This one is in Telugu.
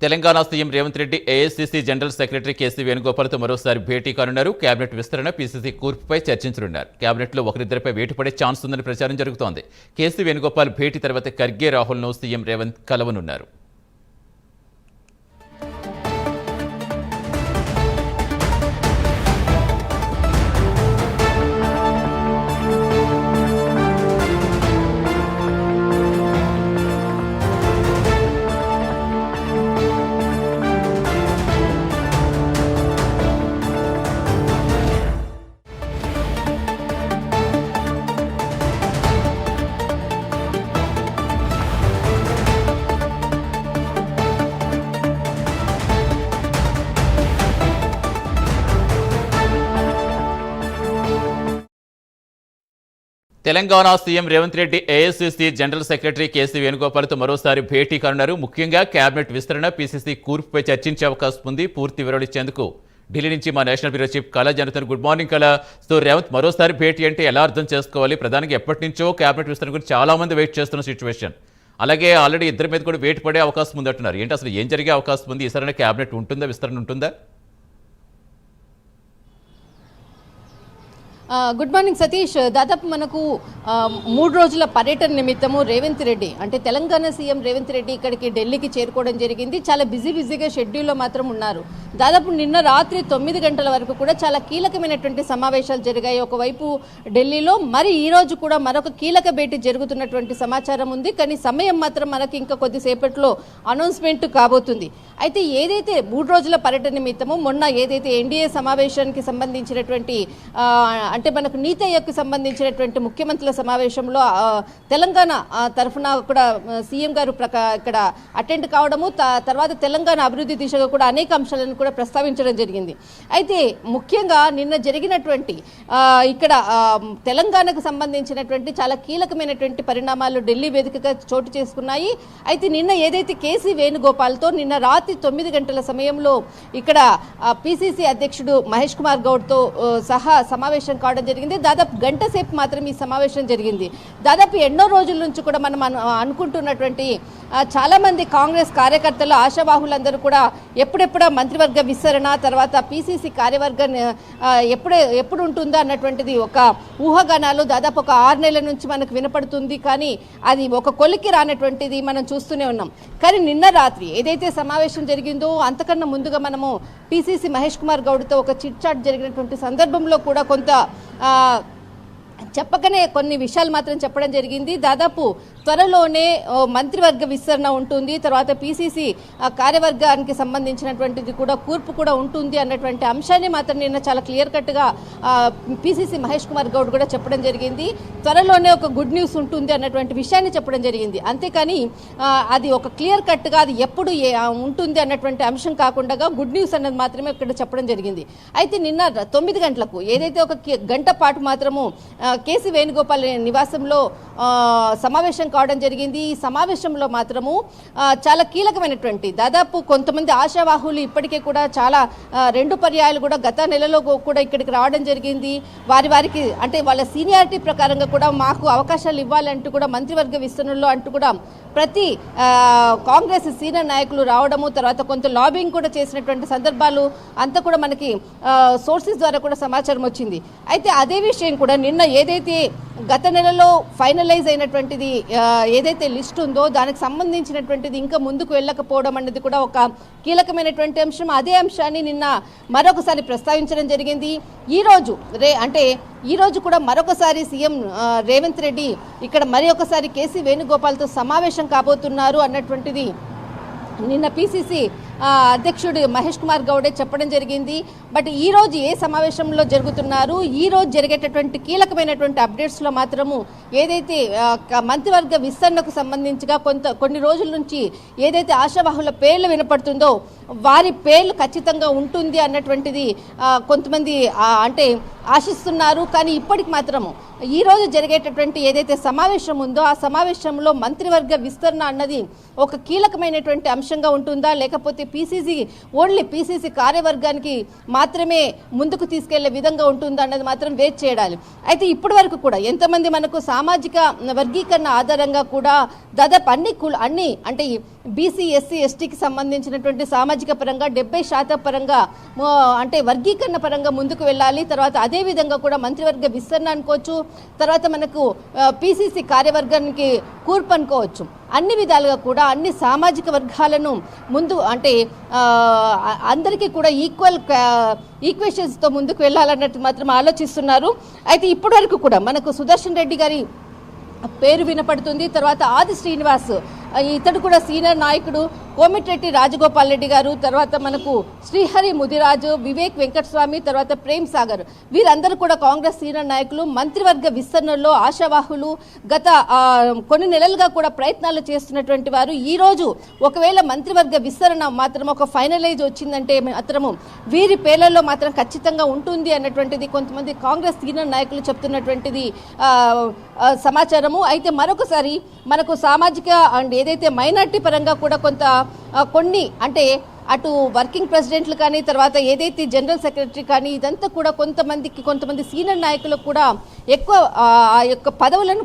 Telangana CM Revanth Reddy AICC general secretary KC వేణుగోపాల్తో మరోసారి భేటీ కానున్నారు. కేబినెట్ విస్తరణ, పీసీసీ కూర్పుపై చర్చించనున్నారు. కేబినెట్లో ఒకరిద్దరిపై వేటు పడే ఛాన్స్ ఉందని ప్రచారం జరుగుతోంది. కేసీ వేణుగోపాల్ భేటీ తర్వాత ఖర్గే, రాహుల్ను సీఎం రేవంత్ కలవనున్నారు. Telangana CM Revanth Reddy AICC general secretary KC వేణుగోపాల్తో మరోసారి భేటీ కానున్నారు. ముఖ్యంగా కేబినెట్ విస్తరణ, పీసీసీ కూర్పుపై చర్చించే అవకాశం ఉంది. పూర్తి వివరాలు ఇచ్చేందుకు ఢిల్లీ నుంచి మా నేషనల్ బ్యూరో చీఫ్ కళా జనతన్. గుడ్ మార్నింగ్ కళా. సో రేవంత్ మరోసారి భేటీ అంటే ఎలా అర్థం చేసుకోవాలి? ప్రధానంగా ఎప్పటి నుంచో కేబినెట్ విస్తరణ గురించి చాలా మంది వెయిట్ చేస్తున్న సిచ్యువేషన్. అలాగే ఆల్రెడీ ఇద్దరి మీద కూడా వేటు పడే అవకాశం ఉంది అంటున్నారు. ఏంటి అసలు ఏం జరిగే అవకాశం ఉంది? ఈసారి కేబినెట్ ఉంటుందా, విస్తరణ ఉంటుందా? Good morning Satish. దాదాపు మనకు 3 రోజుల పర్యటన నిమిత్తము రేవంత్ రెడ్డి అంటే తెలంగాణ సీఎం రేవంత్ రెడ్డి ఇక్కడికి ఢిల్లీకి చేరుకోవడం జరిగింది. చాలా బిజీగా షెడ్యూల్లో మాత్రం ఉన్నారు. దాదాపు నిన్న రాత్రి 9 గంటల వరకు కూడా చాలా కీలకమైనటువంటి సమావేశాలు జరిగాయి ఒకవైపు ఢిల్లీలో. మరి ఈ రోజు కూడా మరొక కీలక భేటీ జరుగుతున్నటువంటి సమాచారం ఉంది. కానీ సమయం మాత్రం మనకి ఇంకా కొద్దిసేపట్లో అనౌన్స్మెంట్ కాబోతుంది. అయితే ఏదైతే 3 రోజుల పర్యటన నిమిత్తము మొన్న ఏదైతే ఎన్డీఏ సమావేశానికి సంబంధించినటువంటి అంటే మనకు నీతి ఆయోగ్కి సంబంధించినటువంటి ముఖ్యమంత్రుల సమావేశంలో తెలంగాణ తరఫున కూడా సీఎం గారు ఇక్కడ అటెండ్ కావడము, తర్వాత తెలంగాణ అభివృద్ధి దిశగా కూడా అనేక అంశాలను కూడా ప్రస్తావించడం జరిగింది. అయితే ముఖ్యంగా నిన్న జరిగినటువంటి ఇక్కడ తెలంగాణకు సంబంధించినటువంటి చాలా కీలకమైనటువంటి పరిణామాలు ఢిల్లీ వేదికగా చోటు చేసుకున్నాయి. అయితే నిన్న ఏదైతే కేసీ వేణుగోపాల్తో నిన్న రాత్రి 9 గంటల సమయంలో ఇక్కడ పీసీసీ అధ్యక్షుడు మహేష్ కుమార్ గౌడ్తో సహా సమావేశం కావడం జరిగింది. దాదాపు గంట సేపు మాత్రం ఈ సమావేశం జరిగింది. దాదాపు ఎన్నో రోజుల నుంచి కూడా మనం అనుకుంటున్నటువంటి చాలామంది కాంగ్రెస్ కార్యకర్తలు, ఆశావాహులందరూ కూడా ఎప్పుడెప్పుడో మంత్రివర్గ విస్తరణ, తర్వాత పీసీసీ కార్యవర్గం ఎప్పుడు ఉంటుందో అన్నటువంటిది ఒక ఊహాగానాలు దాదాపు ఒక 6 నెలల నుంచి మనకు వినపడుతుంది. కానీ అది ఒక కొలికి రానటువంటిది మనం చూస్తూనే ఉన్నాం. కానీ నిన్న రాత్రి ఏదైతే సమావేశం జరిగిందో అంతకన్నా ముందుగా మనము పీసీసీ మహేష్ కుమార్ గౌడ్తో ఒక చిట్ చాట్ జరిగినటువంటి సందర్భంలో కూడా కొంత చెప్పకనే కొన్ని విషయాలు మాత్రం చెప్పడం జరిగింది. దాదాపు త్వరలోనే మంత్రివర్గ విస్తరణ ఉంటుంది, తర్వాత పీసీసీ కార్యవర్గానికి సంబంధించినటువంటిది కూడా కూర్పు కూడా ఉంటుంది అన్నటువంటి అంశాన్ని మాత్రం నిన్న చాలా క్లియర్ కట్గా పీసీసీ మహేష్ కుమార్ గౌడ్ కూడా చెప్పడం జరిగింది. త్వరలోనే ఒక గుడ్ న్యూస్ ఉంటుంది అన్నటువంటి విషయాన్ని చెప్పడం జరిగింది. అంతేకాని అది ఒక క్లియర్ కట్గా అది ఎప్పుడు ఉంటుంది అన్నటువంటి అంశం కాకుండా గుడ్ న్యూస్ అన్నది మాత్రమే ఇక్కడ చెప్పడం జరిగింది. అయితే నిన్న 9 గంటలకు ఏదైతే ఒక గంట పాటు మాత్రము కేసీ వేణుగోపాల్ నివాసంలో సమావేశం కావడం జరిగింది. ఈ సమావేశంలో మాత్రము చాలా కీలకమైనటువంటి దాదాపు కొంతమంది ఆశావాహులు ఇప్పటికే కూడా చాలా 2 పర్యాయాలు కూడా గత నెలలో కూడా ఇక్కడికి రావడం జరిగింది. వారికి అంటే వాళ్ళ సీనియారిటీ ప్రకారంగా కూడా మాకు అవకాశాలు ఇవ్వాలంటూ కూడా మంత్రివర్గ విస్తరణలో అంటూ కూడా ప్రతి కాంగ్రెస్ సీనియర్ నాయకులు రావడము, తర్వాత కొంత లాబింగ్ కూడా చేసినటువంటి సందర్భాలు అంతా కూడా మనకి సోర్సెస్ ద్వారా కూడా సమాచారం వచ్చింది. అయితే అదే విషయం కూడా నిన్న ఏదైతే గత నెలలో ఫైనలైజ్ అయినటువంటిది ఏదైతే లిస్ట్ ఉందో దానికి సంబంధించినటువంటిది ఇంకా ముందుకు వెళ్ళకపోవడం అనేది కూడా ఒక కీలకమైనటువంటి అంశం. అదే అంశాన్ని నిన్న మరొకసారి ప్రస్తావించడం జరిగింది. ఈ రోజు కూడా మరొకసారి సీఎం రేవంత్ రెడ్డి ఇక్కడ మరి ఒకసారి కేసీ వేణుగోపాల్తో సమావేశం కాబోతున్నారు అన్నటువంటిది నిన్న పీసీసీ అధ్యక్షుడు మహేష్ కుమార్ గౌడే చెప్పడం జరిగింది. బట్ ఈ రోజు ఏ సమావేశంలో జరుగుతున్నారు, ఈ రోజు జరిగేటటువంటి కీలకమైనటువంటి అప్డేట్స్లో మాత్రము ఏదైతే మంత్రివర్గ విస్తరణకు సంబంధించిగా కొన్ని రోజుల నుంచి ఏదైతే ఆశావాహుల పేర్లు వినపడుతుందో వారి పేర్లు ఖచ్చితంగా ఉంటుంది అన్నటువంటిది కొంతమంది అంటే ఆశిస్తున్నారు. కానీ ఇప్పటికి మాత్రము ఈ రోజు జరిగేటటువంటి ఏదైతే సమావేశం ఉందో ఆ సమావేశంలో మంత్రివర్గ విస్తరణ అన్నది ఒక కీలకమైనటువంటి అంశంగా ఉంటుందా, లేకపోతే ఓన్లీ పీసీసీ కార్యవర్గానికి మాత్రమే ముందుకు తీసుకెళ్లే విధంగా ఉంటుందా అన్నది మాత్రం వేచి చేయాలి. అయితే ఇప్పటి వరకు కూడా ఎంతమంది మనకు సామాజిక వర్గీకరణ ఆధారంగా కూడా దాదాపు అన్ని అంటే బీసీ ఎస్సీ ఎస్టీకి సంబంధించినటువంటి సామాజిక పరంగా 70% పరంగా అంటే వర్గీకరణ పరంగా ముందుకు వెళ్ళాలి. తర్వాత అదేవిధంగా కూడా మంత్రివర్గ విస్తరణ అనుకోవచ్చు, తర్వాత మనకు పీసీసీ కార్యవర్గానికి కూర్పు అనుకోవచ్చు. అన్ని విధాలుగా కూడా అన్ని సామాజిక వర్గాలను ముందు అంటే అందరికీ కూడా ఈక్వేషన్స్తో ముందుకు వెళ్ళాలన్నట్టు మాత్రం ఆలోచిస్తున్నారు. అయితే ఇప్పటి వరకు కూడా మనకు సుదర్శన్ రెడ్డి గారి పేరు వినపడుతుంది. తర్వాత ఆది శ్రీనివాస్ ఇతడు కూడా సీనియర్ నాయకుడు, కోమిటిరెడ్డి రాజగోపాల్ రెడ్డి గారు, తర్వాత మనకు శ్రీహరి ముదిరాజు, వివేక్ వెంకటస్వామి, తర్వాత ప్రేమ్ సాగర్, వీరందరూ కూడా కాంగ్రెస్ సీనియర్ నాయకులు. మంత్రివర్గ విస్తరణలో ఆశావాహులు, గత కొన్ని నెలలుగా కూడా ప్రయత్నాలు చేస్తున్నటువంటి వారు. ఈ రోజు ఒకవేళ మంత్రివర్గ విస్తరణ మాత్రం ఒక ఫైనలైజ్ వచ్చిందంటే మాత్రము వీరి పేర్లలో మాత్రం ఖచ్చితంగా ఉంటుంది అన్నటువంటిది కొంతమంది కాంగ్రెస్ సీనియర్ నాయకులు చెప్తున్నటువంటిది సమాచారము. అయితే మరొకసారి మనకు సామాజిక అండ్ ఏదైతే మైనార్టీ పరంగా కూడా కొన్ని అంటే అటు వర్కింగ్ ప్రెసిడెంట్లు కానీ, తర్వాత ఏదైతే జనరల్ సెక్రటరీ కానీ, ఇదంతా కూడా కొంతమంది సీనియర్ నాయకులకు కూడా ఎక్కువ ఆ యొక్క పదవులను